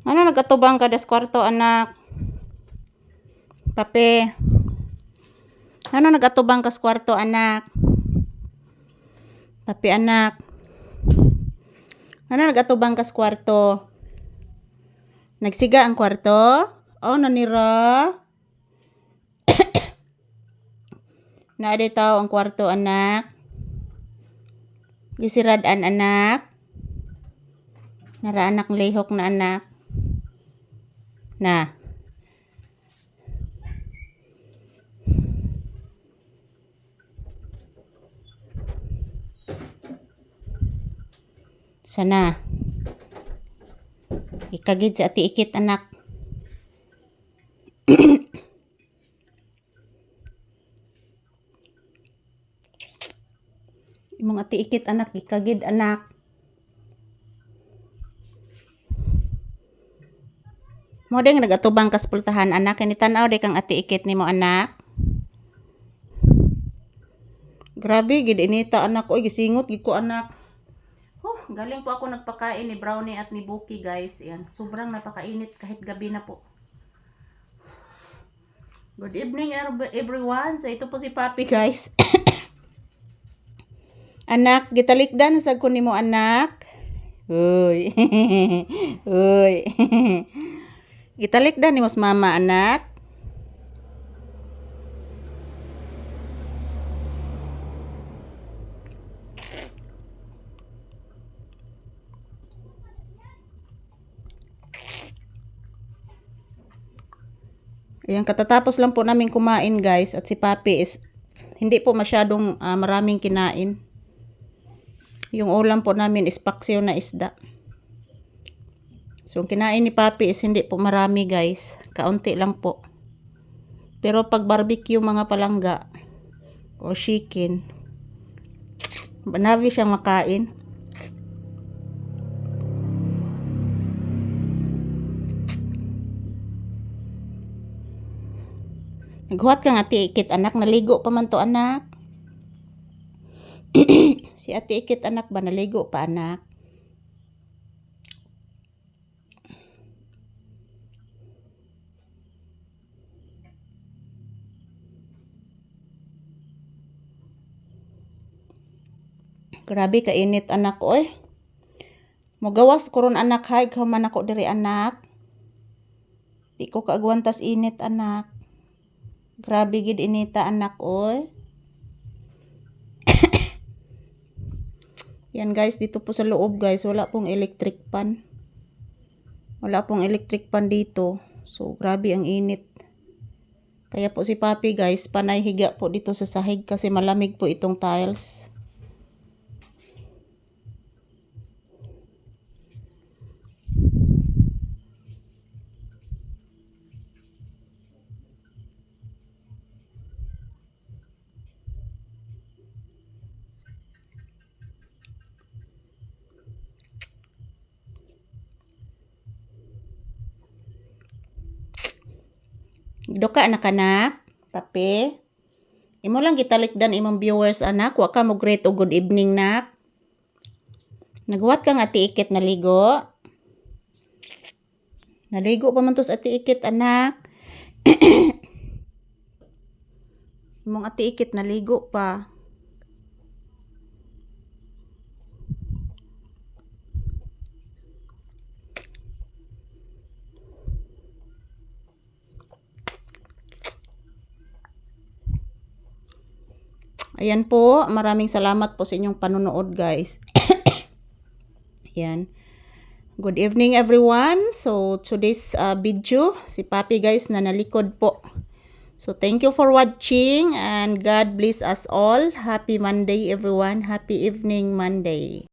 Ano nagatubang ka das kwarto, anak? Pape. Ano nagatubang ka sa kwarto, anak? Pape, anak. Ano nagatubang ka sa kwarto? Nagsiga ang kwarto? Oh, nanira. Naade tao ang kwarto, anak. Gisiradan, anak. Nara anak lihok na, anak. Na. Sana. Ikagid sa ati ikit, anak. Imong ati ikit, anak. Ikagid, anak. Mo ding nagatubang kas pultahan, anak. Kani tanaw de kang ati ikit nimo, anak. Grabe gid inita, anak. Oy, gisingot gid ko, anak. Galing po ako nagpakain ni Brownie at ni Buki, guys. Yan, sobrang napakainit kahit gabi na po. Good evening everyone. So ito po si Papi, guys. Anak, gitalikdan sa kun nimo, anak. Uy. Uy. Gitalikdan nimo sa mama, anak. Ayan, katatapos lang po namin kumain, guys. At si Papi is hindi po masyadong maraming kinain. Yung ulam po namin is paksiw na isda. So, kinain ni Papi is hindi po marami, guys. Kaunti lang po. Pero pag barbecue mga palangga o chicken, manabi siyang makain. Naghuwat kang ati ikit, anak. Naligo pa man to, anak. Si ati ikit, anak ba? Naligo pa, anak. Grabe kainit, anak. Oy. Mogawas ko ron, anak. Hay, man ako diri, anak. Di ko kaagwantas init, anak. Grabe gid inita, anak, oy. Yan, guys, dito po sa loob, guys, wala pong electric fan. Wala pong electric fan dito. So, grabe ang init. Kaya po si Papi, guys, panay higa po dito sa sahig kasi malamig po itong tiles. Doka, anak-anak. Papi. Imo lang gitalikdan imong viewers, anak. Wa ka mo great o good evening, nak. Naghuwat ka nga ati ikit naligo. Naligo pa man to sa ati ikit, anak. Imong ati ikit naligo pa. Ayan po, maraming salamat po sa inyong panonood, guys. Ayan. Good evening, everyone. So, today's video, si Papi, guys, na nalikod po. So, thank you for watching and God bless us all. Happy Monday, everyone. Happy evening, Monday.